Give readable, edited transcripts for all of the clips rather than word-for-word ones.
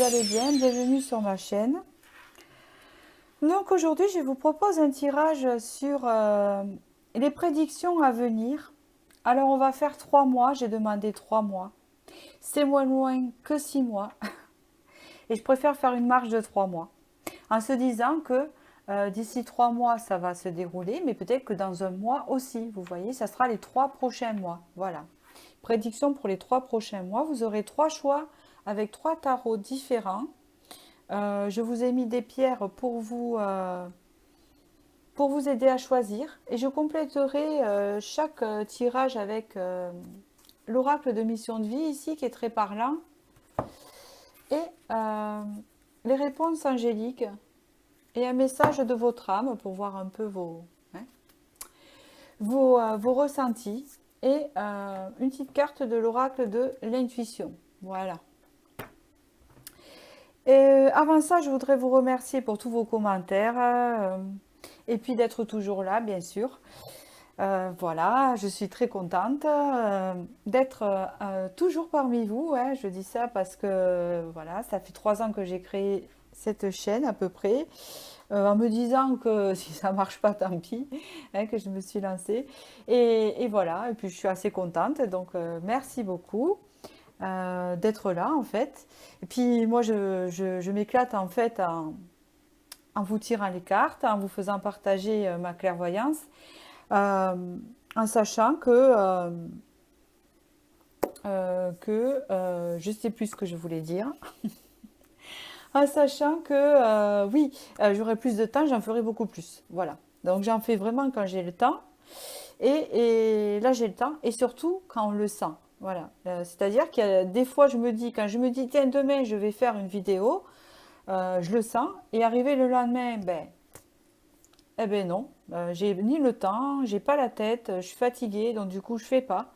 allez bien, bienvenue sur ma chaîne. Donc aujourd'hui, je vous propose un tirage sur les prédictions à venir. Alors on va faire 3 mois, j'ai demandé 3 mois. C'est moins loin que 6 mois. Et je préfère faire une marge de 3 mois. En se disant que d'ici 3 mois, ça va se dérouler, mais peut-être que dans un mois aussi, vous voyez, ça sera les 3 prochains mois. Voilà. Prédiction pour les 3 prochains mois. Vous aurez 3 choix avec 3 tarots différents. Je vous ai mis des pierres pour vous aider à choisir. Et je compléterai chaque tirage avec l'oracle de mission de vie ici qui est très parlant. Et les réponses angéliques. Et un message de votre âme pour voir un peu vos ressentis. Et une petite carte de l'oracle de l'intuition. Voilà. Et avant ça, je voudrais vous remercier pour tous vos commentaires et puis d'être toujours là, bien sûr. Voilà, je suis très contente d'être toujours parmi vous. Hein. Je dis ça parce que voilà, ça fait 3 ans que j'ai créé cette chaîne à peu près, en me disant que si ça marche pas, tant pis, hein, que je me suis lancée. Et voilà, et puis je suis assez contente, donc merci beaucoup d'être là en fait. Et puis moi je m'éclate en fait en vous tirant les cartes, en vous faisant partager ma clairvoyance, en sachant que je sais plus ce que je voulais dire, en sachant que oui, j'aurai plus de temps, j'en ferai beaucoup plus. Voilà. Donc j'en fais vraiment quand j'ai le temps. Et là j'ai le temps et surtout quand on le sent. Voilà. C'est-à-dire qu'il y a des fois je me dis, quand je me dis tiens demain je vais faire une vidéo, je le sens et arrivé le lendemain, eh ben non, j'ai ni le temps, j'ai pas la tête, je suis fatiguée donc du coup je fais pas.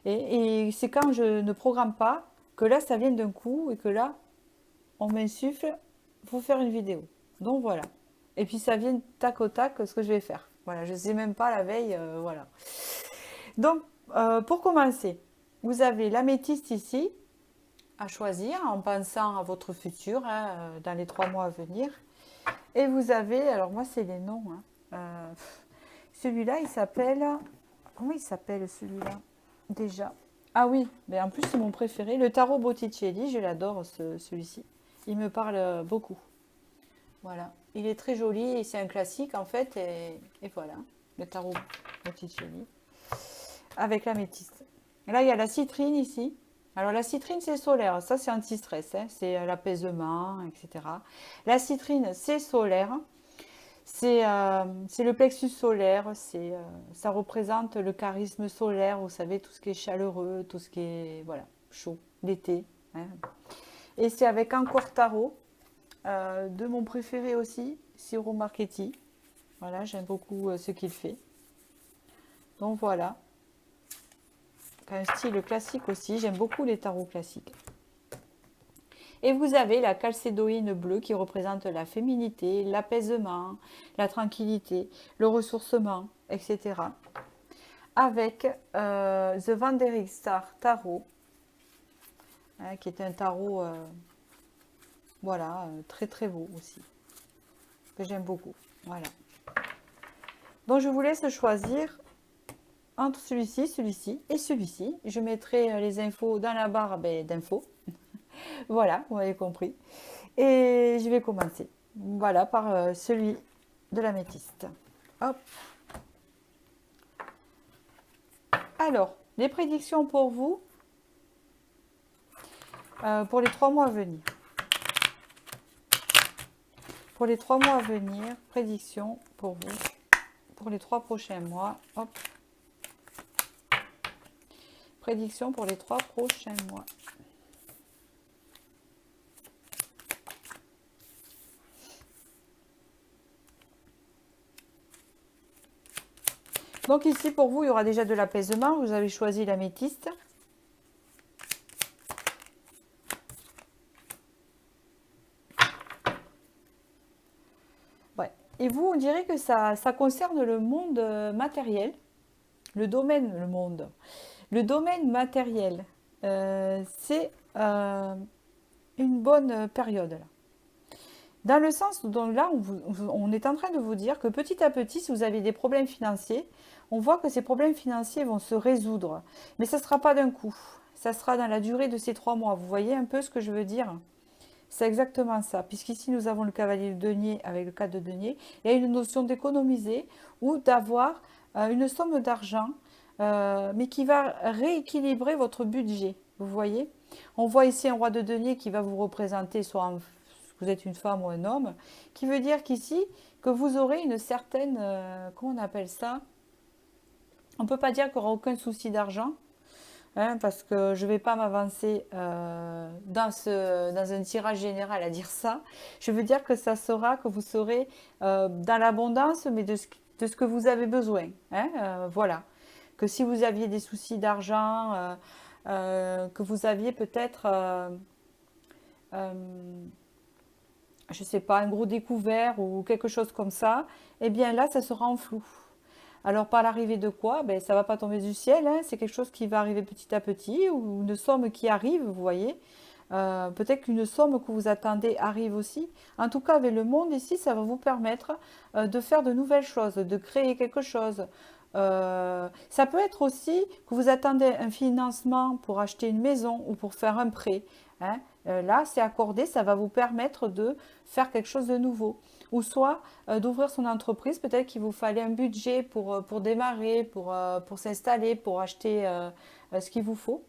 Et c'est quand je ne programme pas que là ça vient d'un coup et que là on m'insuffle, faut faire une vidéo. Donc voilà. Et puis ça vient tac au tac ce que je vais faire. Voilà, je sais même pas la veille, voilà. Donc, pour commencer, vous avez l'améthyste ici à choisir en pensant à votre futur hein, dans les 3 mois à venir. Et vous avez, alors moi c'est les noms. Hein. Celui-là, il s'appelle. Comment il s'appelle celui-là déjà? Ah oui, mais en plus c'est mon préféré. Le tarot Botticelli, je l'adore celui-ci. Il me parle beaucoup. Voilà. Il est très joli et c'est un classique en fait. Et voilà, le tarot Botticelli avec l'améthyste. Et là, il y a la citrine ici. Alors la citrine, c'est solaire. Ça, c'est anti-stress. Hein. C'est l'apaisement, etc. La citrine, c'est solaire. C'est le plexus solaire. Ça représente le charisme solaire. Vous savez, tout ce qui est chaleureux, tout ce qui est voilà, chaud, l'été. Hein. Et c'est avec Encore Tarot, de mon préféré aussi, Ciro Marchetti. Voilà, j'aime beaucoup ce qu'il fait. Donc voilà. Un style classique aussi, j'aime beaucoup les tarots classiques. Et vous avez la calcédoïne bleue qui représente la féminité, l'apaisement, la tranquillité, le ressourcement, etc. Avec The Vanderic Star Tarot, hein, qui est un tarot voilà, très très beau aussi, que j'aime beaucoup. Voilà. Donc je vous laisse choisir entre celui-ci et celui-ci. Je mettrai les infos dans la barre d'infos. Voilà, vous avez compris. Et je vais commencer. Voilà, par celui de l'améthyste. Hop. Alors, les prédictions pour vous, pour les 3 mois à venir. Pour les 3 mois à venir, prédictions pour vous, pour les 3 prochains mois. Hop. Prédiction pour les 3 prochains mois. Donc ici, pour vous, il y aura déjà de l'apaisement. Vous avez choisi l'améthyste. Ouais. Et vous, on dirait que ça concerne le monde matériel. Le domaine matériel. C'est une bonne période là. Dans le sens dont là, on est en train de vous dire que petit à petit, si vous avez des problèmes financiers, on voit que ces problèmes financiers vont se résoudre. Mais ça ne sera pas d'un coup. Ça sera dans la durée de ces 3 mois. Vous voyez un peu ce que je veux dire? C'est exactement ça. Puisqu'ici, nous avons le cavalier de denier avec le 4 de denier. Il y a une notion d'économiser ou d'avoir une somme d'argent, mais qui va rééquilibrer votre budget. Vous voyez? On voit ici un roi de denier qui va vous représenter soit vous êtes une femme ou un homme, qui veut dire qu'ici, que vous aurez une certaine, comment on appelle ça? On ne peut pas dire qu'il n'y aura aucun souci d'argent, hein, parce que je ne vais pas m'avancer dans un tirage général à dire ça. Je veux dire que ça sera, que vous serez dans l'abondance, mais de ce que vous avez besoin. Hein, voilà. Que si vous aviez des soucis d'argent, que vous aviez peut-être... euh, je ne sais pas, un gros découvert ou quelque chose comme ça, eh bien là, ça sera en flou. Alors, par l'arrivée de quoi? Ben, ça ne va pas tomber du ciel, hein. C'est quelque chose qui va arriver petit à petit, ou une somme qui arrive, vous voyez. Peut-être qu'une somme que vous attendez arrive aussi. En tout cas, avec le monde ici, ça va vous permettre de faire de nouvelles choses, de créer quelque chose. Ça peut être aussi que vous attendez un financement pour acheter une maison ou pour faire un prêt, hein. Là, c'est accordé, ça va vous permettre de faire quelque chose de nouveau. Ou soit d'ouvrir son entreprise, peut-être qu'il vous fallait un budget pour démarrer, pour s'installer, pour acheter ce qu'il vous faut.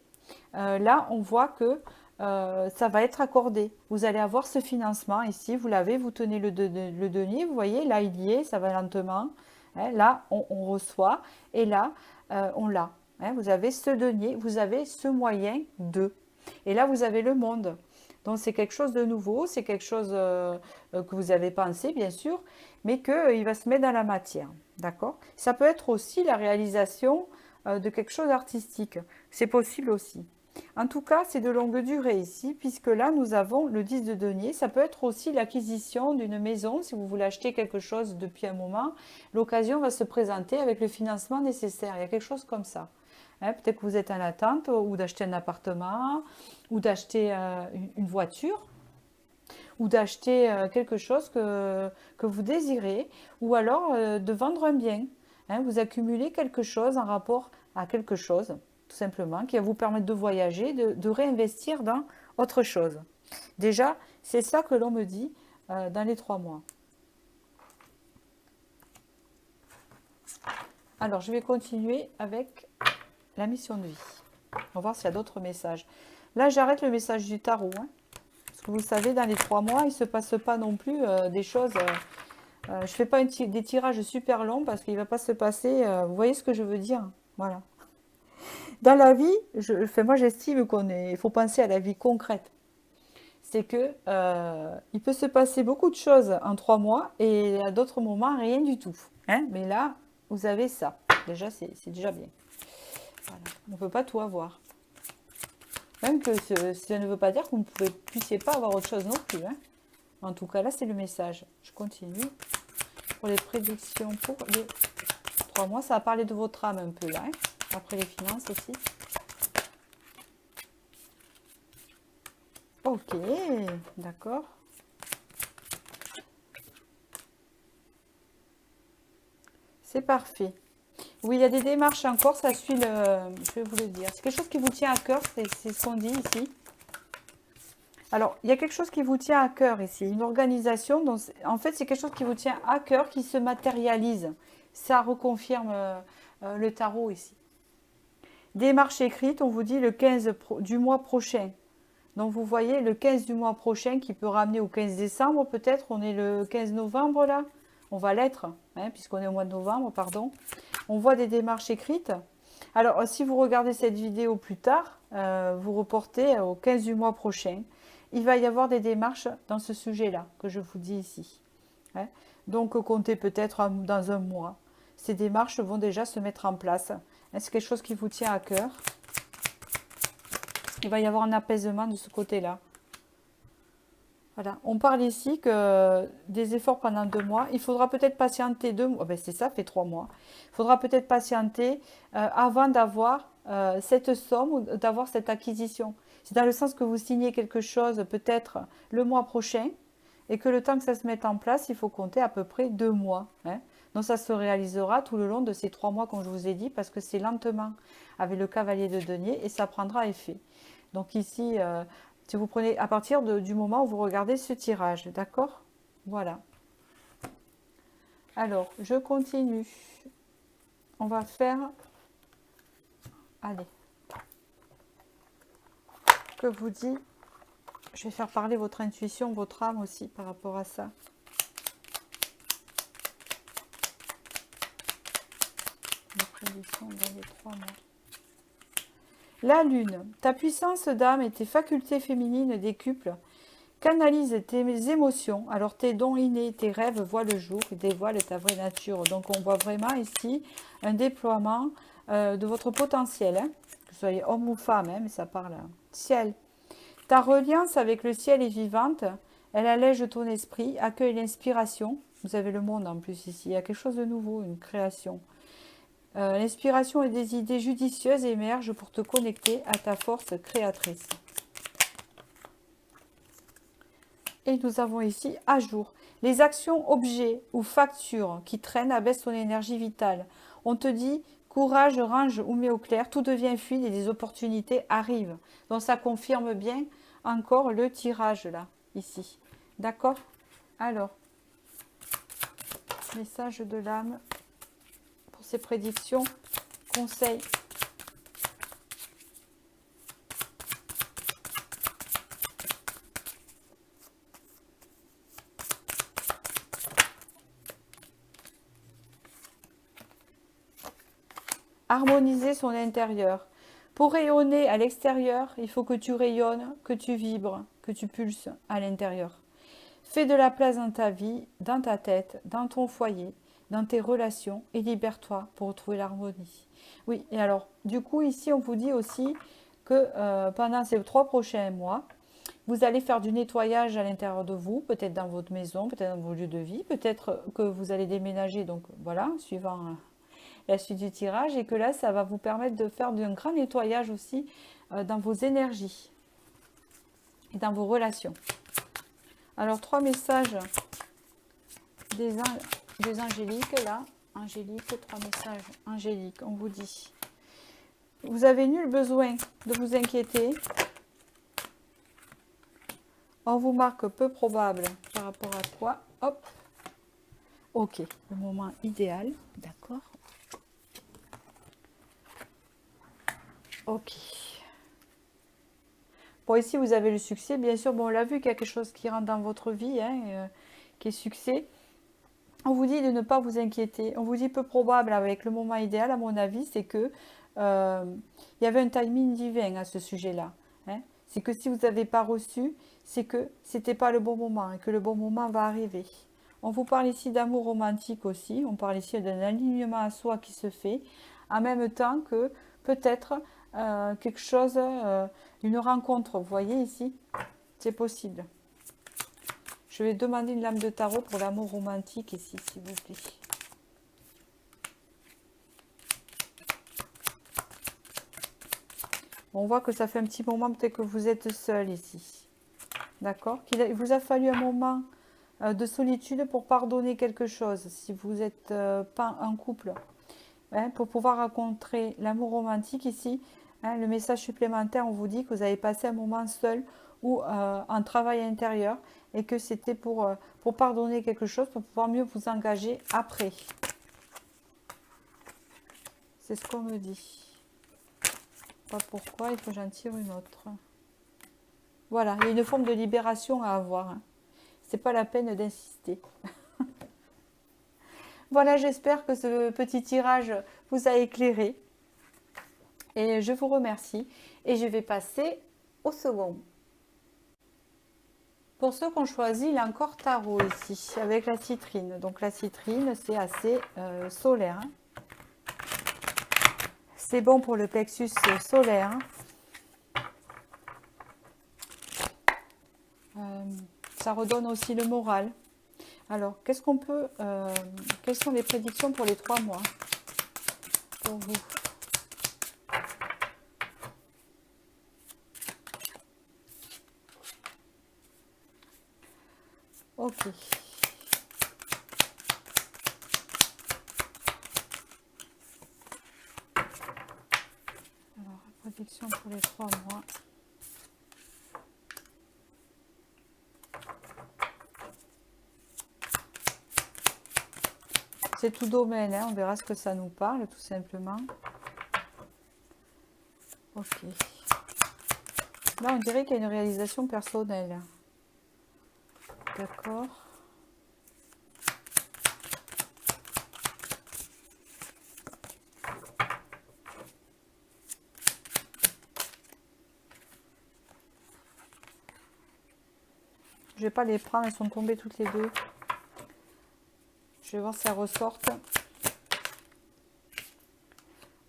Là, on voit que ça va être accordé. Vous allez avoir ce financement ici, vous l'avez, vous tenez le denier, vous voyez, là il y est, ça va lentement. Hein, là, on reçoit et là, on l'a. Hein, vous avez ce denier, vous avez ce moyen de. Et là, vous avez le monde. Donc, c'est quelque chose de nouveau, c'est quelque chose que vous avez pensé, bien sûr, mais qu'il va se mettre dans la matière. D'accord? Ça peut être aussi la réalisation de quelque chose d'artistique. C'est possible aussi. En tout cas, c'est de longue durée ici, puisque là, nous avons le 10 de denier. Ça peut être aussi l'acquisition d'une maison, si vous voulez acheter quelque chose depuis un moment. L'occasion va se présenter avec le financement nécessaire. Il y a quelque chose comme ça. Hein, peut-être que vous êtes en attente ou d'acheter un appartement, ou d'acheter une voiture, ou d'acheter quelque chose que vous désirez, ou alors de vendre un bien. Hein, vous accumulez quelque chose en rapport à quelque chose, tout simplement, qui va vous permettre de voyager, de réinvestir dans autre chose. Déjà, c'est ça que l'on me dit dans les 3 mois. Alors, je vais continuer avec la mission de vie. On va voir s'il y a d'autres messages. Là, j'arrête le message du tarot. Hein, parce que vous savez, dans les 3 mois, il ne se passe pas non plus des choses... je ne fais pas des tirages super longs parce qu'il ne va pas se passer... vous voyez ce que je veux dire? Voilà. Dans la vie, moi j'estime il faut penser à la vie concrète. C'est que il peut se passer beaucoup de choses en 3 mois et à d'autres moments rien du tout. Hein, mais là, vous avez ça. Déjà, c'est déjà bien. Voilà. On ne peut pas tout avoir. Même que ça ne veut pas dire que vous ne puissiez pas avoir autre chose non plus. Hein. En tout cas, là, c'est le message. Je continue. Pour les prédictions pour les 3 mois, ça va parler de votre âme un peu là. Hein. Après les finances aussi. Ok, d'accord. C'est parfait. Oui, il y a des démarches encore, ça suit le... Je vais vous le dire. C'est quelque chose qui vous tient à cœur, c'est ce qu'on dit ici. Alors, il y a quelque chose qui vous tient à cœur ici, une organisation. Donc, en fait, c'est quelque chose qui vous tient à cœur, qui se matérialise. Ça reconfirme le tarot ici. Démarche écrite, on vous dit le 15 du mois prochain. Donc, vous voyez, le 15 du mois prochain qui peut ramener au 15 décembre, peut-être. On est le 15 novembre là. On va l'être, hein, puisqu'on est au mois de novembre, pardon. On voit des démarches écrites. Alors, si vous regardez cette vidéo plus tard, vous reportez au 15 du mois prochain. Il va y avoir des démarches dans ce sujet-là, que je vous dis ici. Hein. Donc, comptez peut-être dans un mois. Ces démarches vont déjà se mettre en place. Hein, c'est quelque chose qui vous tient à cœur. Il va y avoir un apaisement de ce côté-là. Voilà. On parle ici que des efforts pendant 2 mois. Il faudra peut-être patienter 2 mois. Ben c'est ça, fait 3 mois. Il faudra peut-être patienter avant d'avoir cette somme ou d'avoir cette acquisition. C'est dans le sens que vous signez quelque chose peut-être le mois prochain et que le temps que ça se mette en place, il faut compter à peu près 2 mois. Hein. Donc ça se réalisera tout le long de ces 3 mois, comme je vous ai dit, parce que c'est lentement avec le cavalier de denier et ça prendra effet. Donc ici, si vous prenez à partir du moment où vous regardez ce tirage, d'accord? Voilà. Alors, je continue. On va faire... Allez. Que vous dit? Je vais faire parler votre intuition, votre âme aussi par rapport à ça. Les prédictions dans les 3 mois. La lune, ta puissance d'âme et tes facultés féminines décuplent, canalise tes émotions, alors tes dons innés, tes rêves voient le jour et dévoilent ta vraie nature. Donc on voit vraiment ici un déploiement de votre potentiel, hein, que vous soyez homme ou femme, hein, mais ça parle ciel. Ta reliance avec le ciel est vivante, elle allège ton esprit, accueille l'inspiration. Vous avez le monde en plus ici, il y a quelque chose de nouveau, une création. L'inspiration et des idées judicieuses émergent pour te connecter à ta force créatrice. Et nous avons ici à jour. Les actions, objets ou factures qui traînent abaissent ton énergie vitale. On te dit courage, range ou mets au clair, tout devient fluide et des opportunités arrivent. Donc ça confirme bien encore le tirage là, ici. D'accord? Alors, message de l'âme pour ces prédictions, conseils. Harmoniser son intérieur. Pour rayonner à l'extérieur, il faut que tu rayonnes, que tu vibres, que tu pulses à l'intérieur. Fais de la place dans ta vie, dans ta tête, dans ton foyer, dans tes relations et libère-toi pour retrouver l'harmonie. Oui, et alors, du coup, ici, on vous dit aussi que pendant ces 3 prochains mois, vous allez faire du nettoyage à l'intérieur de vous, peut-être dans votre maison, peut-être dans vos lieux de vie, peut-être que vous allez déménager, donc voilà, suivant la suite du tirage, et que là, ça va vous permettre de faire un grand nettoyage aussi dans vos énergies et dans vos relations. Alors, 3 messages des angéliques, là. Angélique, 3 messages angéliques, on vous dit. Vous avez nul besoin de vous inquiéter. On vous marque peu probable par rapport à quoi. Hop. Ok, le moment idéal. D'accord. Ok. Bon, ici, vous avez le succès. Bien sûr, bon, on l'a vu qu'il y a quelque chose qui rentre dans votre vie, hein, qui est succès. On vous dit de ne pas vous inquiéter. On vous dit peu probable avec le moment idéal, à mon avis, c'est que il y avait un timing divin à ce sujet-là. Hein. C'est que si vous n'avez pas reçu, c'est que c'était pas le bon moment et que le bon moment va arriver. On vous parle ici d'amour romantique aussi. On parle ici d'un alignement à soi qui se fait, en même temps que peut-être quelque chose, une rencontre. Vous voyez ici, c'est possible. Je vais demander une lame de tarot pour l'amour romantique ici, s'il vous plaît. On voit que ça fait un petit moment peut-être que vous êtes seul ici. D'accord? Il vous a fallu un moment de solitude pour pardonner quelque chose, si vous n'êtes pas en couple. Hein, pour pouvoir rencontrer l'amour romantique ici, hein, le message supplémentaire, on vous dit que vous avez passé un moment seul ou un travail intérieur et que c'était pour pardonner quelque chose, pour pouvoir mieux vous engager après. C'est ce qu'on me dit. Pas pourquoi, il faut que j'en tire une autre. Voilà, il y a une forme de libération à avoir. Hein. C'est pas la peine d'insister. Voilà, j'espère que ce petit tirage vous a éclairé. Et je vous remercie. Et je vais passer au second. Pour ceux qui ont choisi l'encore tarot ici, avec la citrine. Donc la citrine, c'est assez solaire. Hein. C'est bon pour le plexus solaire. Ça redonne aussi le moral. Alors, qu'est-ce qu'on peut... quelles sont les prédictions pour les 3 mois pour vous? Ok. Alors, protection pour les 3 mois. C'est tout domaine, hein, on verra ce que ça nous parle, tout simplement. Ok. Là, on dirait qu'il y a une réalisation personnelle. D'accord. Je vais pas les prendre, elles sont tombées toutes les deux. Je vais voir si elles ressortent.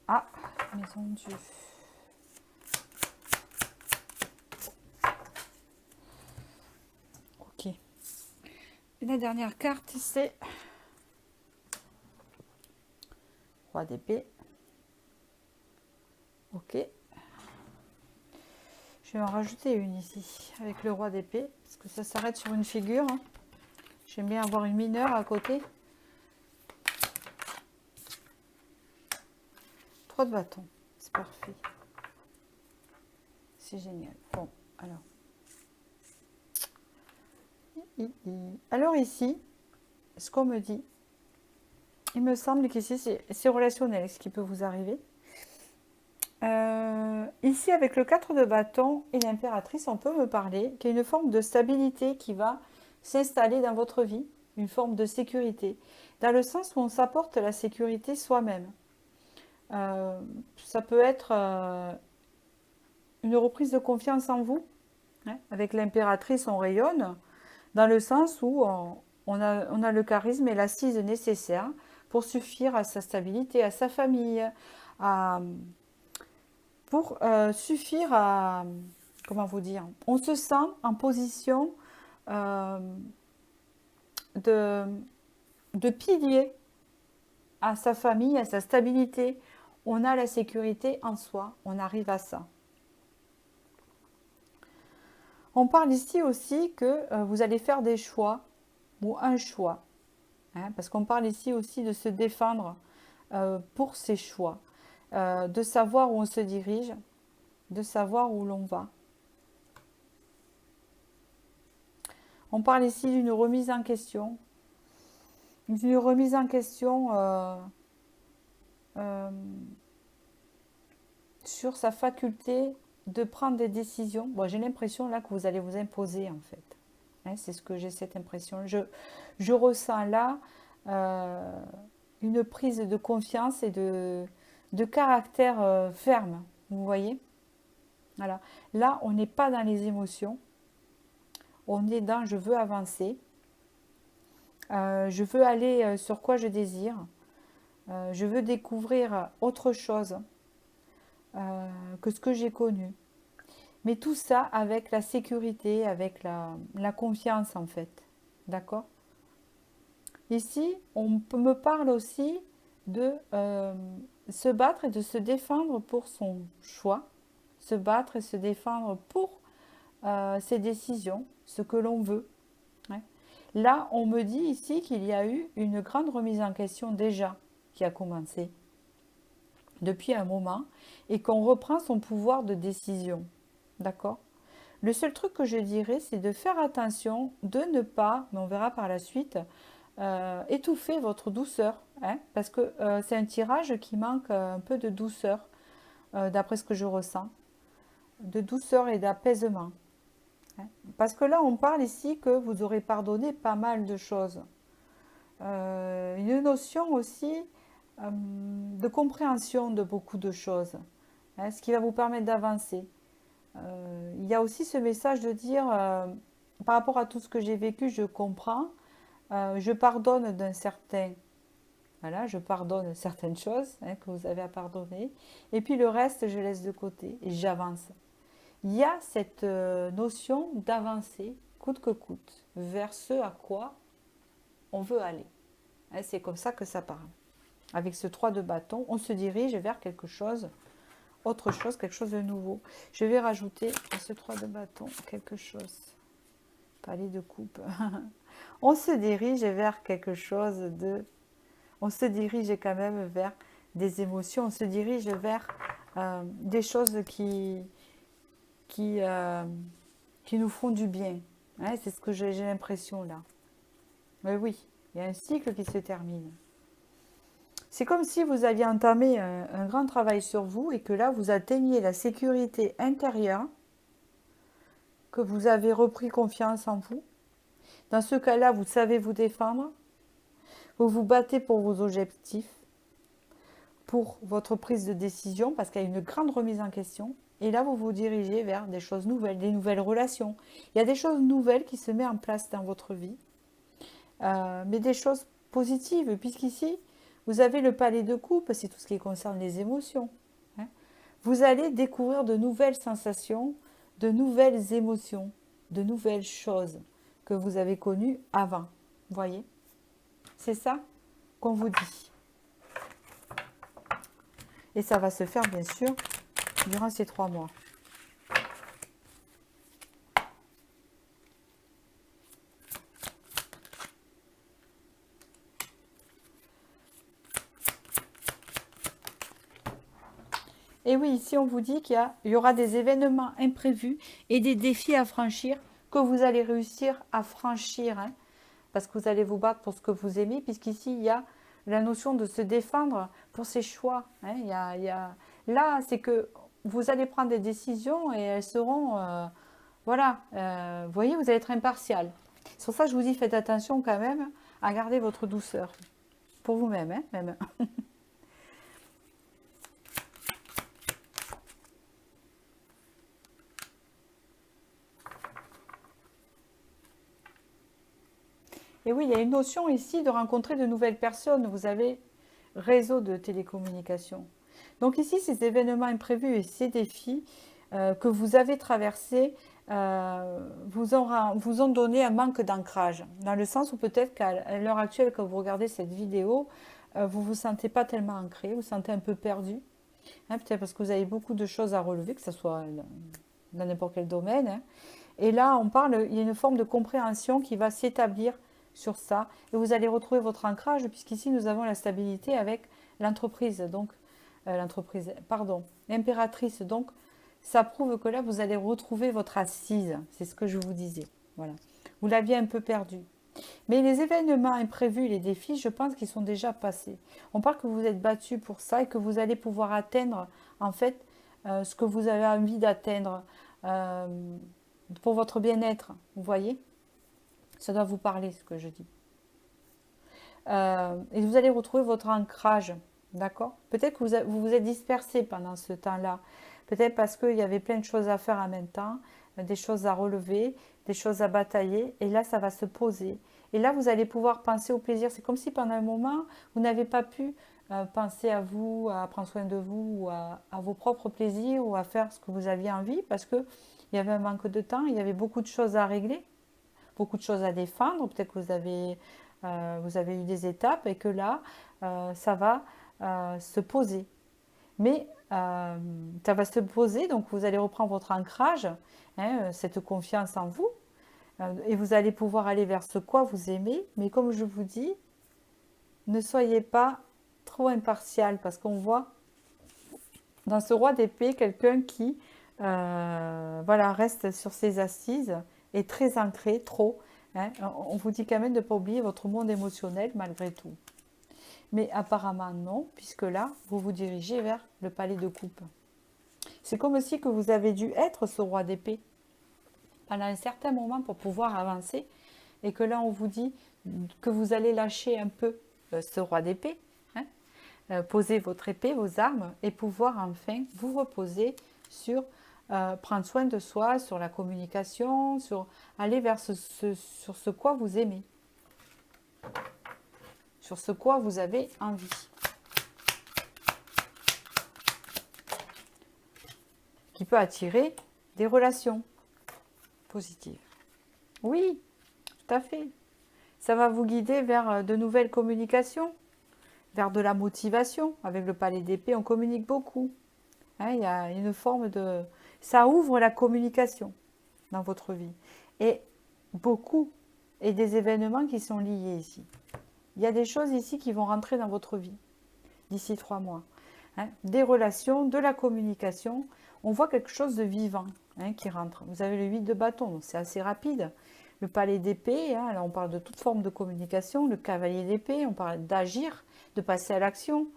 Ah, maison de Dieu. Ok. Et la dernière carte, c'est Roi d'épée. Ok. Je vais en rajouter une ici, avec le Roi d'épée, parce que ça s'arrête sur une figure. Hein. J'aime bien avoir une mineure à côté. 3 de bâton, c'est parfait. C'est génial. Bon, alors. Alors ici, ce qu'on me dit, il me semble qu'ici, c'est relationnel, ce qui peut vous arriver. Ici, avec le 4 de bâton et l'impératrice, on peut me parler qu'il y a une forme de stabilité qui va s'installer dans votre vie, une forme de sécurité, dans le sens où on s'apporte la sécurité soi-même. Ça peut être une reprise de confiance en vous. Hein. Avec l'impératrice, on rayonne, dans le sens où on a le charisme et l'assise nécessaire pour suffire à sa stabilité, à sa famille, pour suffire à, comment vous dire, on se sent en position euh, de, de pilier à sa famille, à sa stabilité. On a la sécurité en soi, on arrive à ça. On parle ici aussi que vous allez faire des choix, ou un choix, hein, parce qu'on parle ici aussi de se défendre pour ses choix, de savoir où on se dirige, de savoir où l'on va. On parle ici d'une remise en question, euh, sur sa faculté de prendre des décisions. Bon, j'ai l'impression là que vous allez vous imposer en fait. Hein, c'est ce que j'ai cette impression. Je ressens là une prise de confiance et de caractère ferme. Vous voyez? Voilà. Là, on n'est pas dans les émotions. On est dans je veux avancer. Je veux aller sur quoi je désire. Je veux découvrir autre chose que ce que j'ai connu. Mais tout ça avec la sécurité, avec la confiance en fait. D'accord? Ici, me parle aussi de se battre et de se défendre pour son choix. Se battre et se défendre pour ses décisions, ce que l'on veut. Ouais. Là, on me dit ici qu'il y a eu une grande remise en question déjà qui a commencé depuis un moment et qu'on reprend son pouvoir de décision. D'accord? Le seul truc que je dirais, c'est de faire attention, de ne pas, mais on verra par la suite, étouffer votre douceur. Hein, parce que c'est un tirage qui manque un peu de douceur, d'après ce que je ressens. De douceur et d'apaisement. Hein. Parce que là, on parle ici que vous aurez pardonné pas mal de choses. Une notion aussi de compréhension de beaucoup de choses. Hein, ce qui va vous permettre d'avancer. Il y a aussi ce message de dire, par rapport à tout ce que j'ai vécu, je comprends, je pardonne d'un certain, voilà, je pardonne certaines choses hein, que vous avez à pardonner, et puis le reste, je laisse de côté et j'avance. Il y a cette notion d'avancer, coûte que coûte, vers ce à quoi on veut aller. Hein, c'est comme ça que ça parle. Avec ce 3 de bâton, on se dirige vers quelque chose autre chose, quelque chose de nouveau. Je vais rajouter à ce 3 de bâton quelque chose. Palais de coupe. On se dirige vers quelque chose de... On se dirige quand même vers des émotions, on se dirige vers des choses qui, euh, qui nous font du bien. Hein, c'est ce que j'ai l'impression là. Mais oui, il y a un cycle qui se termine. C'est comme si vous aviez entamé un grand travail sur vous et que là, vous atteigniez la sécurité intérieure, que vous avez repris confiance en vous. Dans ce cas-là, vous savez vous défendre, vous vous battez pour vos objectifs, pour votre prise de décision, parce qu'il y a une grande remise en question. Et là, vous vous dirigez vers des choses nouvelles, des nouvelles relations. Il y a des choses nouvelles qui se mettent en place dans votre vie, mais des choses positives, puisqu'ici, vous avez le palais de coupe, c'est tout ce qui concerne les émotions. Hein. Vous allez découvrir de nouvelles sensations, de nouvelles émotions, de nouvelles choses que vous avez connues avant. Vous voyez? C'est ça qu'on vous dit. Et ça va se faire, bien sûr, durant ces 3 mois. Et oui, ici on vous dit qu'il y aura des événements imprévus et des défis à franchir que vous allez réussir à franchir. Hein, parce que vous allez vous battre pour ce que vous aimez, puisqu'ici il y a la notion de se défendre pour ses choix. Hein, là, c'est que vous allez prendre des décisions et elles seront... voilà, vous voyez, vous allez être impartial. C'est pour ça que je vous dis, faites attention quand même à garder votre douceur. Pour vous-même, hein, même. Et oui, il y a une notion ici de rencontrer de nouvelles personnes. Vous avez réseau de télécommunications. Donc ici, ces événements imprévus et ces défis que vous avez traversés vous ont donné un manque d'ancrage. Dans le sens où peut-être qu'à l'heure actuelle, quand vous regardez cette vidéo, vous ne vous sentez pas tellement ancré, vous vous sentez un peu perdu. Hein, peut-être parce que vous avez beaucoup de choses à relever, que ce soit dans n'importe quel domaine. Hein. Et là, on parle, il y a une forme de compréhension qui va s'établir sur ça. Et vous allez retrouver votre ancrage, puisqu'ici, nous avons la stabilité avec l'entreprise. Donc, l'impératrice. Donc, ça prouve que là, vous allez retrouver votre assise. C'est ce que je vous disais. Voilà. Vous l'aviez un peu perdu. Mais les événements imprévus, les défis, je pense qu'ils sont déjà passés. On parle que vous êtes battu pour ça et que vous allez pouvoir atteindre, en fait, ce que vous avez envie d'atteindre pour votre bien-être. Vous voyez? Ça doit vous parler, ce que je dis. Et vous allez retrouver votre ancrage. D'accord? Peut-être que vous vous êtes dispersé pendant ce temps-là. Peut-être parce qu'il y avait plein de choses à faire en même temps, des choses à relever, des choses à batailler. Et là, ça va se poser. Et là, vous allez pouvoir penser au plaisir. C'est comme si pendant un moment, vous n'avez pas pu penser à vous, à prendre soin de vous, ou à vos propres plaisirs, ou à faire ce que vous aviez envie, parce qu'il y avait un manque de temps, il y avait beaucoup de choses à régler, beaucoup de choses à défendre. Peut-être que vous avez eu des étapes et que là, ça va se poser. Mais ça va se poser, donc vous allez reprendre votre ancrage, hein, cette confiance en vous, et vous allez pouvoir aller vers ce quoi vous aimez. Mais comme je vous dis, ne soyez pas trop impartial, parce qu'on voit dans ce roi d'épée quelqu'un qui voilà, reste sur ses assises, est très ancré, trop. Hein. On vous dit quand même de ne pas oublier votre monde émotionnel malgré tout. Mais apparemment non, puisque là, vous vous dirigez vers le palais de coupe. C'est comme si que vous avez dû être ce roi d'épée pendant un certain moment pour pouvoir avancer, et que là, on vous dit que vous allez lâcher un peu ce roi d'épée, hein, poser votre épée, vos armes, et pouvoir enfin vous reposer sur prendre soin de soi, sur la communication, sur aller vers sur ce quoi vous aimez, sur ce quoi vous avez envie. Qui peut attirer des relations positives. Oui, tout à fait. Ça va vous guider vers de nouvelles communications, vers de la motivation. Avec le palais d'épée, on communique beaucoup. Hein, il y a une forme de... Ça ouvre la communication dans votre vie. Et beaucoup, et des événements qui sont liés ici. Il y a des choses ici qui vont rentrer dans votre vie d'ici 3 mois. Hein. Des relations, de la communication. On voit quelque chose de vivant qui rentre. Vous avez le 8 de bâton, c'est assez rapide. Le palais d'épée, là on parle de toute forme de communication. Le cavalier d'épée, on parle d'agir, de passer à l'action,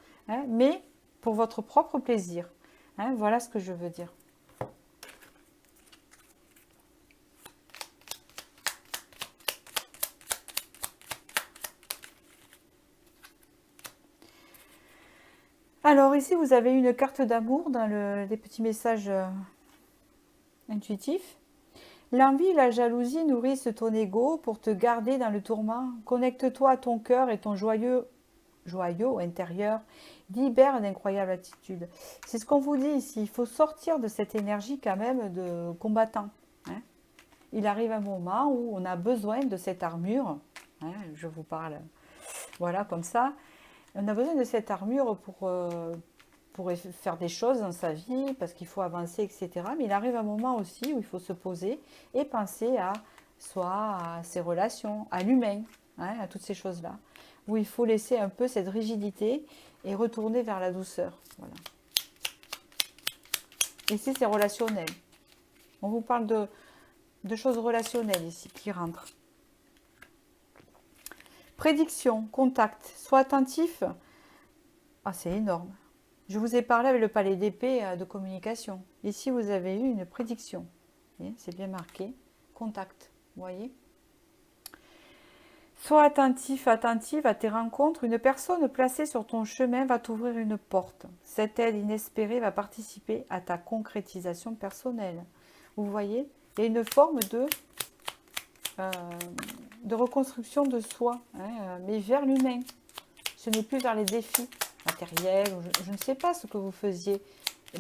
mais pour votre propre plaisir. Voilà ce que je veux dire. Alors ici, vous avez une carte d'amour dans les petits messages intuitifs. L'envie et la jalousie nourrissent ton ego pour te garder dans le tourment. Connecte-toi à ton cœur et ton joyau intérieur libère d'incroyables attitudes. C'est ce qu'on vous dit ici. Il faut sortir de cette énergie quand même de combattant. Il arrive un moment où on a besoin de cette armure. Je vous parle, voilà, comme ça. On a besoin de cette armure pour faire des choses dans sa vie, parce qu'il faut avancer, etc. Mais il arrive un moment aussi où il faut se poser et penser à soi, à ses relations, à l'humain, à toutes ces choses-là, où il faut laisser un peu cette rigidité et retourner vers la douceur. Voilà. Ici, c'est relationnel. On vous parle de choses relationnelles ici qui rentrent. Prédiction, contact, sois attentif. Ah, c'est énorme. Je vous ai parlé avec le palais d'épée de communication. Ici, vous avez eu une prédiction. C'est bien marqué. Contact, vous voyez. Sois attentif, attentive à tes rencontres. Une personne placée sur ton chemin va t'ouvrir une porte. Cette aide inespérée va participer à ta concrétisation personnelle. Vous voyez, il y a une forme de reconstruction de soi, mais vers l'humain. Ce n'est plus vers les défis matériels, je ne sais pas ce que vous faisiez,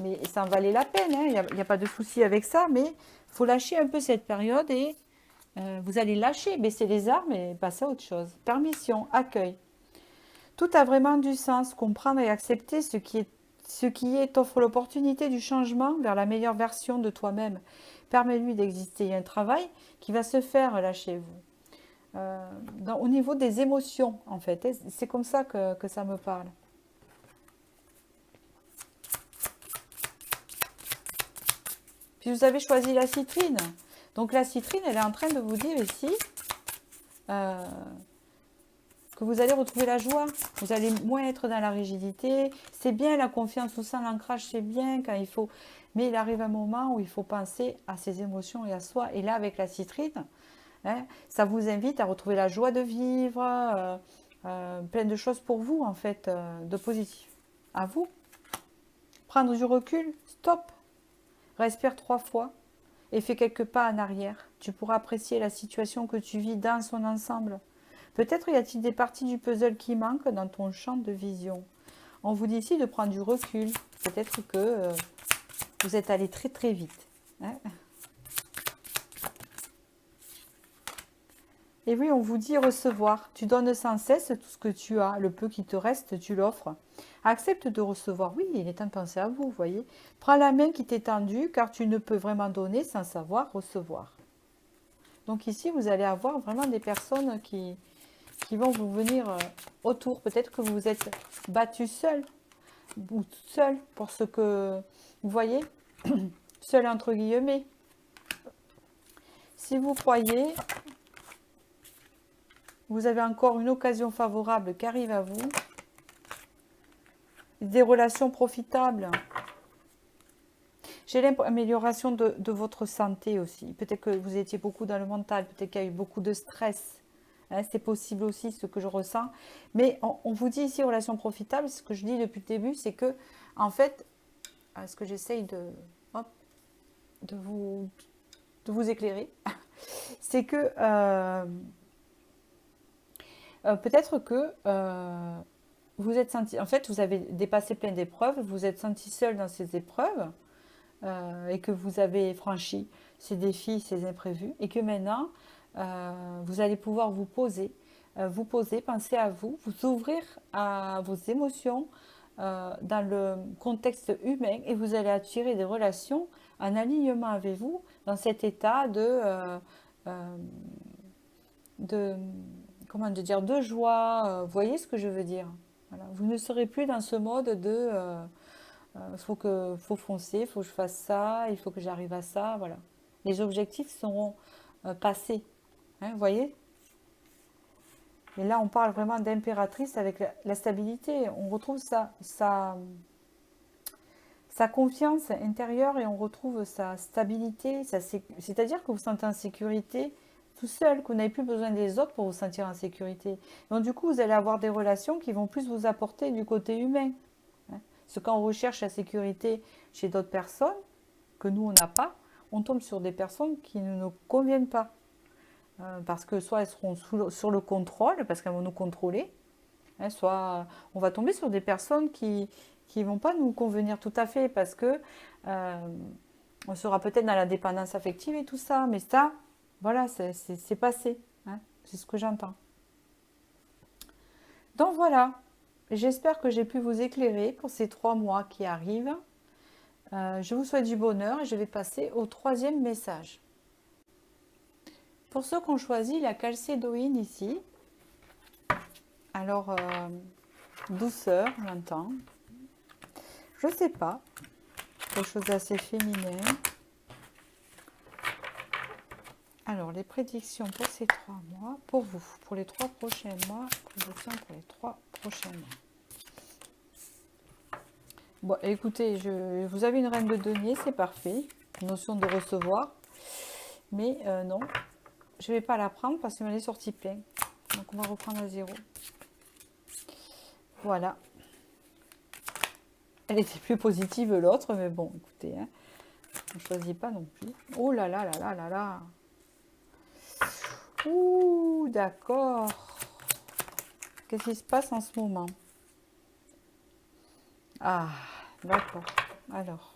mais ça en valait la peine, il n'y a pas de souci avec ça, mais il faut lâcher un peu cette période et vous allez lâcher, baisser les armes et passer à autre chose. Permission, accueil. Tout a vraiment du sens, comprendre et accepter ce qui est t'offre l'opportunité du changement vers la meilleure version de toi-même. Permets-lui d'exister. Il y a un travail qui va se faire là chez vous. Au niveau des émotions, en fait. C'est comme ça que ça me parle. Puis vous avez choisi la citrine. Donc la citrine, elle est en train de vous dire ici que vous allez retrouver la joie. Vous allez moins être dans la rigidité. C'est bien la confiance au sein, l'ancrage, c'est bien quand il faut. Mais il arrive un moment où il faut penser à ses émotions et à soi. Et là, avec la citrine, ça vous invite à retrouver la joie de vivre, plein de choses pour vous, en fait, de positif. À vous. Prendre du recul, stop. Respire 3 fois et fais quelques pas en arrière. Tu pourras apprécier la situation que tu vis dans son ensemble. Peut-être y a-t-il des parties du puzzle qui manquent dans ton champ de vision. On vous dit ici de prendre du recul. Peut-être que vous êtes allé très très vite. Et oui, on vous dit recevoir. Tu donnes sans cesse tout ce que tu as. Le peu qui te reste, tu l'offres. Accepte de recevoir. Oui, il est temps de penser à vous, vous voyez. Prends la main qui t'est tendue, car tu ne peux vraiment donner sans savoir recevoir. Donc ici, vous allez avoir vraiment des personnes qui vont vous venir autour. Peut-être que vous vous êtes battu seul ou seul pour ce que vous voyez. Seul entre guillemets. Si vous croyez, vous avez encore une occasion favorable qui arrive à vous. Des relations profitables. J'ai l'amélioration de votre santé aussi. Peut-être que vous étiez beaucoup dans le mental, peut-être qu'il y a eu beaucoup de stress. C'est possible aussi ce que je ressens. Mais on vous dit ici relation profitable. Ce que je dis depuis le début, c'est que, en fait, ce que j'essaye de vous éclairer, c'est que peut-être que vous êtes senti, en fait, vous avez dépassé plein d'épreuves, vous êtes senti seul dans ces épreuves et que vous avez franchi ces défis, ces imprévus, et que maintenant, vous allez pouvoir vous poser, penser à vous, vous ouvrir à vos émotions dans le contexte humain, et vous allez attirer des relations en alignement avec vous dans cet état euh, de, comment dire, de joie. Vous voyez ce que je veux dire? Voilà. Vous ne serez plus dans ce mode de faut foncer, il faut que je fasse ça, il faut que j'arrive à ça. Voilà. Les objectifs seront passés. Hein, vous voyez? Et là, on parle vraiment d'impératrice avec la stabilité. On retrouve sa confiance intérieure et on retrouve sa stabilité. C'est-à-dire que vous vous sentez en sécurité tout seul, que vous n'avez plus besoin des autres pour vous sentir en sécurité. Donc du coup, vous allez avoir des relations qui vont plus vous apporter du côté humain. Hein. Parce que quand on recherche la sécurité chez d'autres personnes, que nous, on n'a pas, on tombe sur des personnes qui ne nous conviennent pas. Parce que soit elles seront sur le contrôle, parce qu'elles vont nous contrôler, hein, soit on va tomber sur des personnes qui vont pas nous convenir tout à fait, parce que on sera peut-être dans la dépendance affective et tout ça, mais ça, voilà, c'est passé, hein, c'est ce que j'entends. Donc voilà, j'espère que j'ai pu vous éclairer pour ces 3 mois qui arrivent. Je vous souhaite du bonheur et je vais passer au troisième message. Pour ceux qui ont choisi la calcédoïne ici, alors douceur, j'entends. Je sais pas, quelque chose d'assez féminin. Alors, les prédictions pour ces 3 mois, pour vous, pour les 3 prochains mois, prédictions pour les 3 prochains mois. Bon, écoutez, vous avez une reine de denier, c'est parfait. Notion de recevoir. Mais non, je ne vais pas la prendre parce qu'elle est sortie plein. Donc, on va reprendre à zéro. Voilà. Elle était plus positive l'autre, mais bon, écoutez, hein, on ne choisit pas non plus. Oh là là là là là là. Ouh, d'accord. Qu'est-ce qui se passe en ce moment? Ah, d'accord. Alors.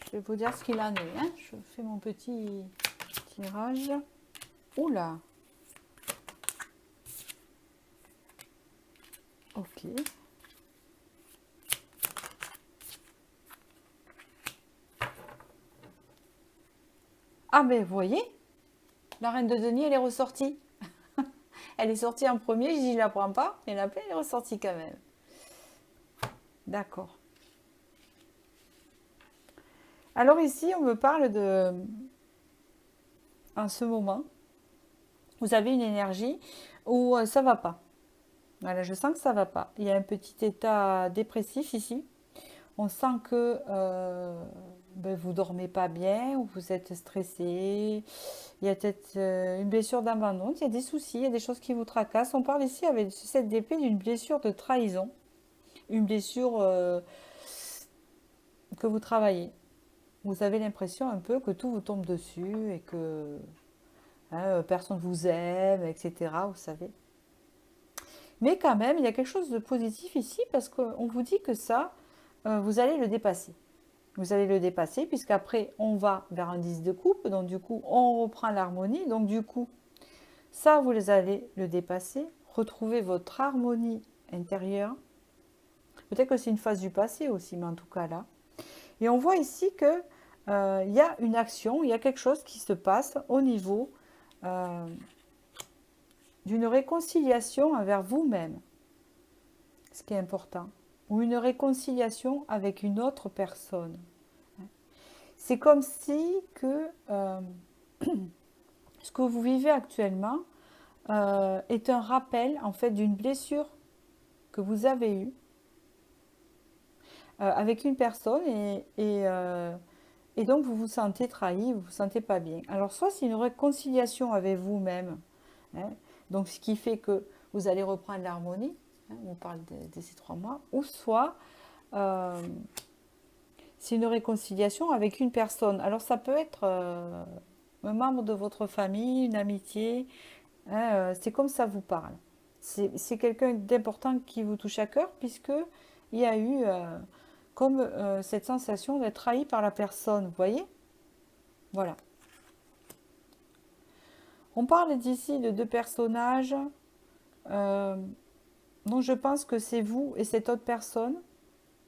Je vais vous dire ce qu'il en est. Hein. Je fais mon petit tirage. Oula. Ok. Ah ben vous voyez, la reine de denier, elle est ressortie. Elle est sortie en premier, je dis je la prends pas. Et la pleine elle est ressortie quand même. D'accord. Alors ici, on me parle de... En ce moment, vous avez une énergie où ça va pas. Voilà, je sens que ça va pas. Il y a un petit état dépressif ici. On sent que ben, vous dormez pas bien, ou vous êtes stressé. Il y a peut-être une blessure d'abandon. Il y a des soucis, il y a des choses qui vous tracassent. On parle ici avec cette épée d'une blessure de trahison. Une blessure que vous travaillez. Vous avez l'impression un peu que tout vous tombe dessus et que hein, personne ne vous aime, etc. Vous savez. Mais quand même, il y a quelque chose de positif ici parce qu'on vous dit que ça, vous allez le dépasser. Vous allez le dépasser puisqu'après, on va vers un 10 de coupe. Donc du coup, on reprend l'harmonie. Donc du coup, ça, vous allez le dépasser. Retrouver votre harmonie intérieure. Peut-être que c'est une phase du passé aussi, mais en tout cas là. Et on voit ici que il y a une action, il y a quelque chose qui se passe au niveau d'une réconciliation envers vous-même, ce qui est important, ou une réconciliation avec une autre personne. C'est comme si que ce que vous vivez actuellement est un rappel en fait d'une blessure que vous avez eue avec une personne et donc vous vous sentez trahi, vous vous sentez pas bien. Alors soit c'est une réconciliation avec vous-même, hein, donc ce qui fait que vous allez reprendre l'harmonie, hein, on parle de ces 3 mois, ou soit c'est une réconciliation avec une personne. Alors ça peut être un membre de votre famille, une amitié, Hein, c'est comme ça vous parle. C'est quelqu'un d'important qui vous touche à cœur, puisque il y a eu comme cette sensation d'être trahi par la personne, vous voyez? Voilà. On parle d'ici de deux personnages euh, dont je pense que c'est vous et cette autre personne,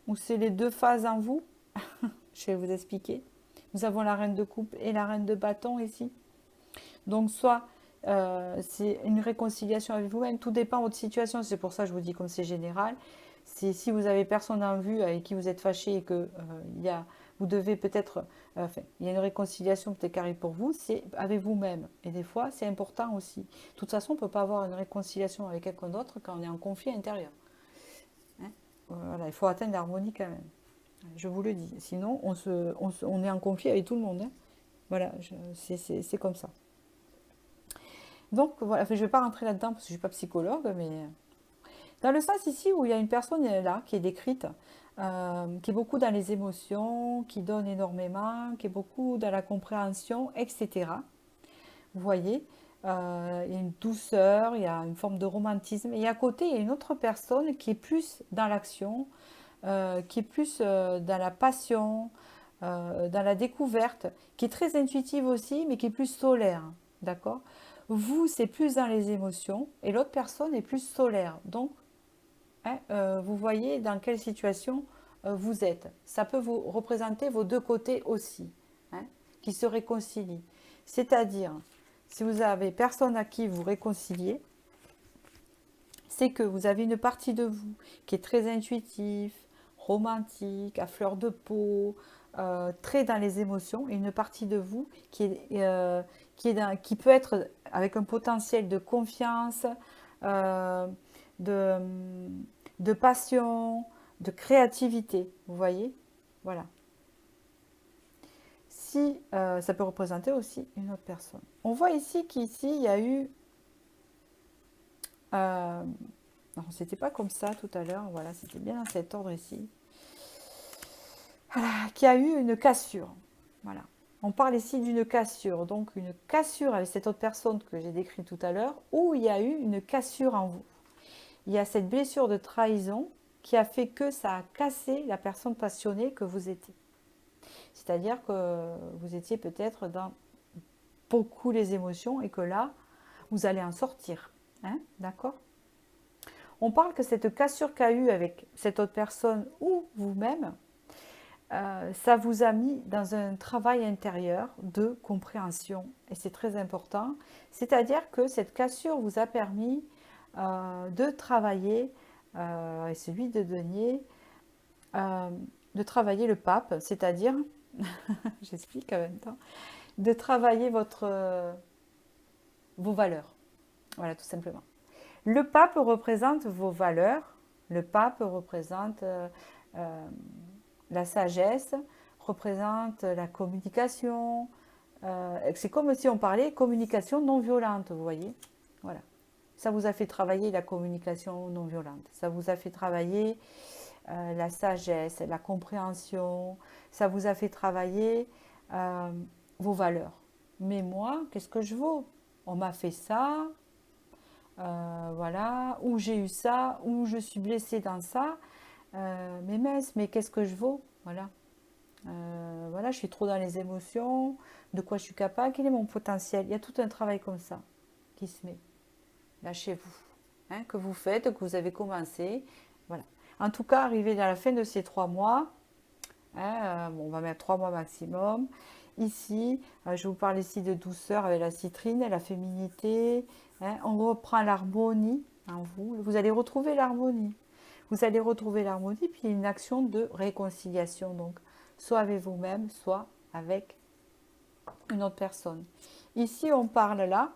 ou c'est les deux phases en vous. Je vais vous expliquer. Nous avons la reine de coupe et la reine de bâton ici. Donc soit c'est une réconciliation avec vous-même, tout dépend de votre situation, c'est pour ça que je vous dis comme c'est général. C'est si vous avez personne en vue avec qui vous êtes fâché et que vous devez peut-être, enfin, il y a une réconciliation peut-être qui arrive pour vous, c'est avec vous-même. Et des fois, c'est important aussi. De toute façon, on ne peut pas avoir une réconciliation avec quelqu'un d'autre quand on est en conflit intérieur. Hein. Voilà, il faut atteindre l'harmonie quand même. Je vous le dis. Sinon, on est en conflit avec tout le monde. Hein. Voilà, c'est comme ça. Donc voilà, enfin, je ne vais pas rentrer là-dedans parce que je ne suis pas psychologue, mais dans le sens ici où il y a une personne là qui est décrite, qui est beaucoup dans les émotions, qui donne énormément, qui est beaucoup dans la compréhension, etc. Vous voyez, il y a une douceur, il y a une forme de romantisme. Et à côté, il y a une autre personne qui est plus dans l'action, qui est plus dans la passion, dans la découverte, qui est très intuitive aussi, mais qui est plus solaire. D'accord? Vous, c'est plus dans les émotions et l'autre personne est plus solaire. Donc, hein, vous voyez dans quelle situation vous êtes. Ça peut vous représenter vos deux côtés aussi, hein, qui se réconcilient. C'est-à-dire, si vous avez personne à qui vous réconcilier, c'est que vous avez une partie de vous qui est très intuitive, romantique, à fleur de peau, très dans les émotions, et une partie de vous qui peut être avec un potentiel de confiance, euh, de, de passion, de créativité, vous voyez? Voilà. Si ça peut représenter aussi une autre personne. On voit ici qu'ici, il y a eu non, c'était pas comme ça tout à l'heure, voilà, c'était bien dans cet ordre ici. Voilà, qui a eu une cassure. Voilà. On parle ici d'une cassure, donc une cassure avec cette autre personne que j'ai décrite tout à l'heure, où il y a eu une cassure en vous. Il y a cette blessure de trahison qui a fait que ça a cassé la personne passionnée que vous étiez. C'est-à-dire que vous étiez peut-être dans beaucoup les émotions et que là, vous allez en sortir. Hein, d'accord? On parle que cette cassure qu'a eue avec cette autre personne ou vous-même, ça vous a mis dans un travail intérieur de compréhension. Et c'est très important. C'est-à-dire que cette cassure vous a permis de travailler, et celui de Denier, euh, de travailler le pape, c'est-à-dire, j'explique en même temps, de travailler vos valeurs. Voilà, tout simplement. Le pape représente vos valeurs. Le pape représente la sagesse, représente la communication. C'est comme si on parlait communication non violente, vous voyez. Voilà. Ça vous a fait travailler la communication non violente. Ça vous a fait travailler la sagesse, la compréhension. Ça vous a fait travailler euh, vos valeurs. Mais moi, qu'est-ce que je vaux? On m'a fait ça, voilà, où j'ai eu ça, où je suis blessée dans ça. Mais mince, mais qu'est-ce que je vaux? Voilà. Voilà, je suis trop dans les émotions, de quoi je suis capable, quel est mon potentiel. Il y a tout un travail comme ça qui se met là chez vous, hein, que vous faites, que vous avez commencé. Voilà. En tout cas, arrivé à la fin de ces 3 mois, hein, bon, on va mettre 3 mois maximum. Ici, je vous parle ici de douceur avec la citrine, la féminité. Hein, on reprend l'harmonie en vous. Vous allez retrouver l'harmonie. Vous allez retrouver l'harmonie, puis une action de réconciliation. Donc, soit avec vous-même, soit avec une autre personne. Ici, on parle là,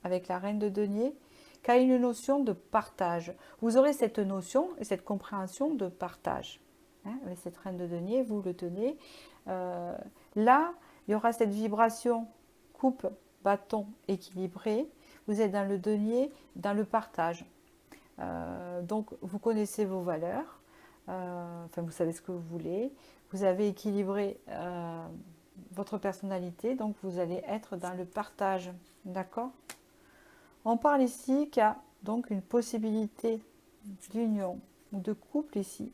avec la reine de denier, qu'a une notion de partage. Vous aurez cette notion et cette compréhension de partage. Hein, avec cette reine de denier, vous le tenez. Euh, Là, il y aura cette vibration coupe, bâton équilibré. Vous êtes dans le denier, dans le partage. Donc, vous connaissez vos valeurs. Enfin, vous savez ce que vous voulez. Vous avez équilibré votre personnalité. Donc, vous allez être dans le partage. D'accord? On parle ici qu'il y a donc une possibilité d'union ou de couple ici,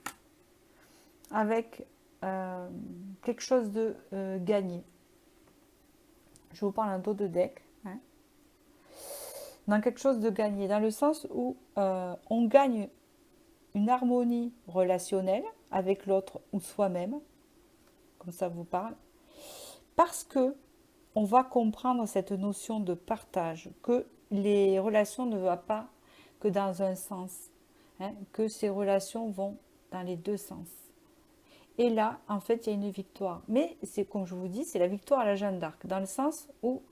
avec quelque chose de gagné. Je vous parle un dos de deck. Hein. Dans quelque chose de gagné, dans le sens où on gagne une harmonie relationnelle avec l'autre ou soi-même, comme ça vous parle, parce que on va comprendre cette notion de partage, que les relations ne vont pas que dans un sens, hein, que ces relations vont dans les deux sens. Et là, en fait, il y a une victoire. Mais c'est comme je vous dis, c'est la victoire à la Jeanne d'Arc, dans le sens où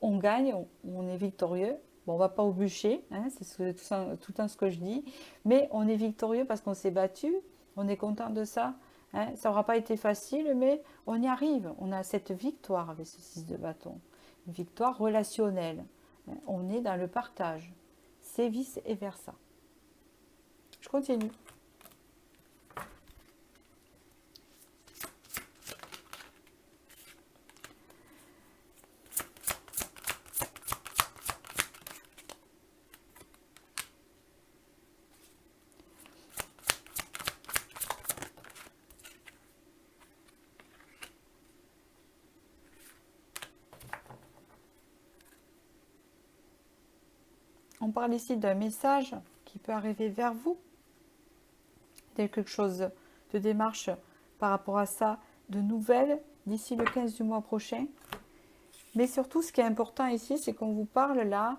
on gagne, on est victorieux. Bon, on ne va pas au bûcher, hein, c'est tout ce que je dis, mais on est victorieux parce qu'on s'est battu, on est content de ça. Hein. Ça n'aura pas été facile, mais on y arrive. On a cette victoire avec ce 6 de bâton, une victoire relationnelle. Hein. On est dans le partage. C'est vice et versa. Je continue. On parle ici d'un message qui peut arriver vers vous, quelque chose de démarche par rapport à ça, de nouvelles d'ici le 15 du mois prochain. Mais surtout, ce qui est important ici, c'est qu'on vous parle là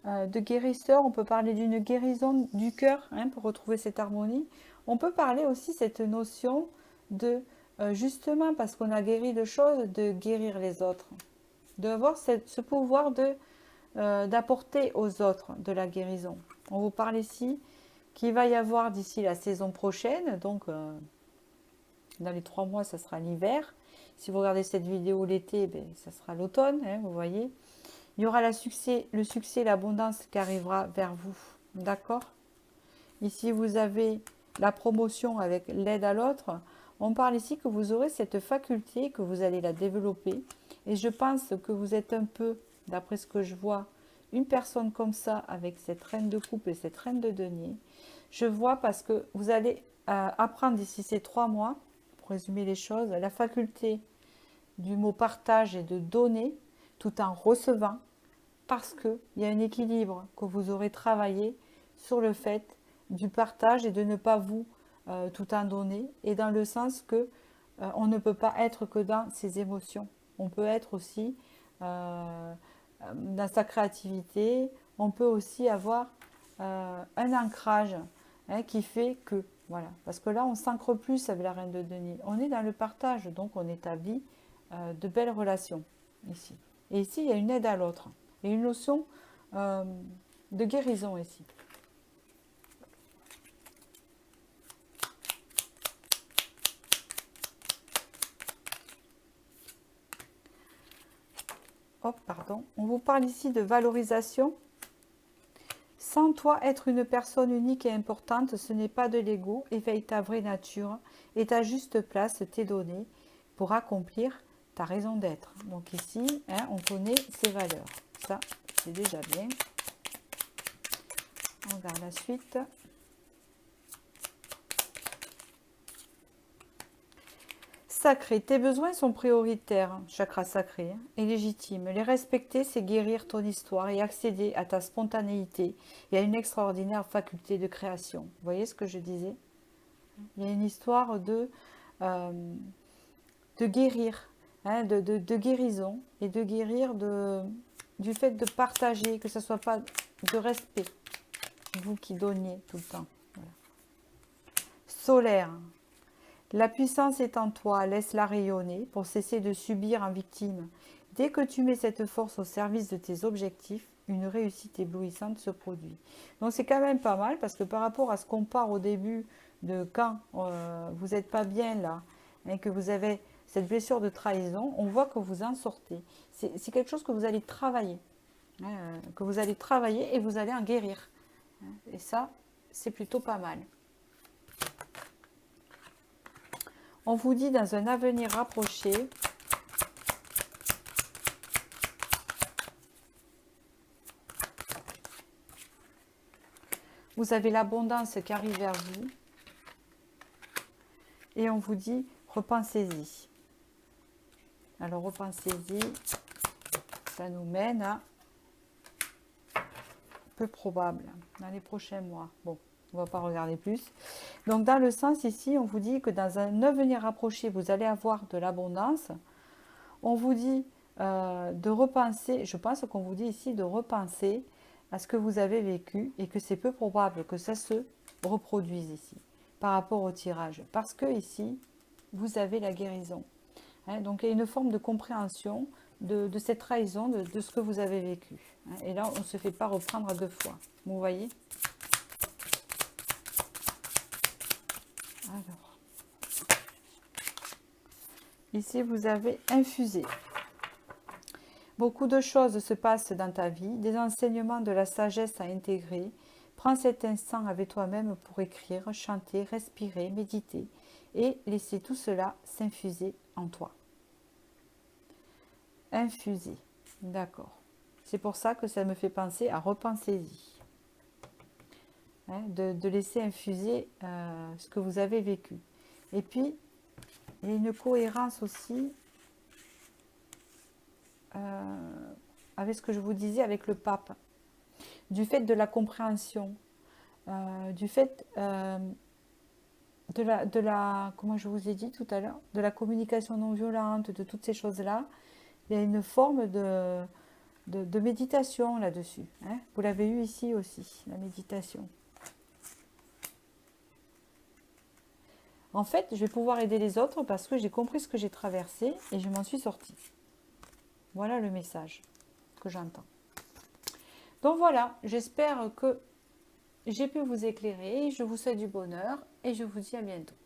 de guérisseur. On peut parler d'une guérison du cœur hein, pour retrouver cette harmonie. On peut parler aussi cette notion de, justement, parce qu'on a guéri de choses, de guérir les autres. D'avoir ce pouvoir d'apporter aux autres de la guérison. On vous parle ici qu'il va y avoir d'ici la saison prochaine, donc dans les 3 mois, ça sera l'hiver. Si vous regardez cette vidéo l'été, ben, ça sera l'automne, hein, vous voyez. Il y aura le succès, l'abondance qui arrivera vers vous. D'accord? Ici, vous avez la promotion avec l'aide à l'autre. On parle ici que vous aurez cette faculté, que vous allez la développer. Et je pense que vous êtes un peu, d'après ce que je vois, une personne comme ça, avec cette reine de coupe et cette reine de denier. Je vois parce que vous allez apprendre d'ici ces 3 mois, pour résumer les choses, la faculté du mot partage et de donner tout en recevant, parce qu'il y a un équilibre que vous aurez travaillé sur le fait du partage et de ne pas vous tout en donner, et dans le sens que on ne peut pas être que dans ses émotions. On peut être aussi dans sa créativité, on peut aussi avoir un ancrage hein, qui fait que, voilà, parce que là on s'ancre plus avec la reine de denier. On est dans le partage, donc on établit de belles relations ici. Et ici, il y a une aide à l'autre. Et une notion de guérison ici. Hop, pardon. On vous parle ici de valorisation. Sans toi, être une personne unique et importante, ce n'est pas de l'ego. Éveille ta vraie nature et ta juste place t'est donnée pour accomplir ta raison d'être. Donc ici, hein, on connaît ses valeurs. Ça, c'est déjà bien. On regarde la suite. Sacré, tes besoins sont prioritaires, chakra sacré, et légitimes. Les respecter, c'est guérir ton histoire et accéder à ta spontanéité et à une extraordinaire faculté de création. Vous voyez ce que je disais? Il y a une histoire de guérir, hein, de guérison, et de guérir du fait de partager, que ce ne soit pas de respect, vous qui donniez tout le temps. Voilà. Solaire. La puissance est en toi, laisse-la rayonner pour cesser de subir en victime. Dès que tu mets cette force au service de tes objectifs, une réussite éblouissante se produit. Donc c'est quand même pas mal parce que par rapport à ce qu'on part au début de quand vous n'êtes pas bien là, et que vous avez cette blessure de trahison, on voit que vous en sortez. C'est quelque chose que vous allez travailler, que vous allez travailler et vous allez en guérir. Et ça, c'est plutôt pas mal. On vous dit dans un avenir rapproché, vous avez l'abondance qui arrive vers vous. Et on vous dit, repensez-y. Alors, repensez-y. Ça nous mène à peu probable dans les prochains mois. Bon, on ne va pas regarder plus. Donc, dans le sens ici, on vous dit que dans un avenir rapproché, vous allez avoir de l'abondance. On vous dit de repenser, je pense qu'on vous dit ici de repenser à ce que vous avez vécu et que c'est peu probable que ça se reproduise ici par rapport au tirage. Parce que ici, vous avez la guérison. Hein, donc, il y a une forme de compréhension de cette trahison, de ce que vous avez vécu. Hein, et là, on ne se fait pas reprendre 2 fois. Vous voyez? Alors, ici, vous avez infusé. Beaucoup de choses se passent dans ta vie, des enseignements de la sagesse à intégrer. Prends cet instant avec toi-même pour écrire, chanter, respirer, méditer et laisser tout cela s'infuser en toi. Infuser, d'accord. C'est pour ça que ça me fait penser à repensez-y. Hein, de laisser infuser ce que vous avez vécu. Et puis, il y a une cohérence aussi avec ce que je vous disais avec le pape, du fait de la compréhension, du fait de la, comment je vous ai dit tout à l'heure, de la communication non violente, de toutes ces choses-là, il y a une forme de méditation là-dessus. Hein. Vous l'avez eu ici aussi, la méditation. En fait, je vais pouvoir aider les autres parce que j'ai compris ce que j'ai traversé et je m'en suis sortie. Voilà le message que j'entends. Donc voilà, j'espère que j'ai pu vous éclairer. Je vous souhaite du bonheur et je vous dis à bientôt.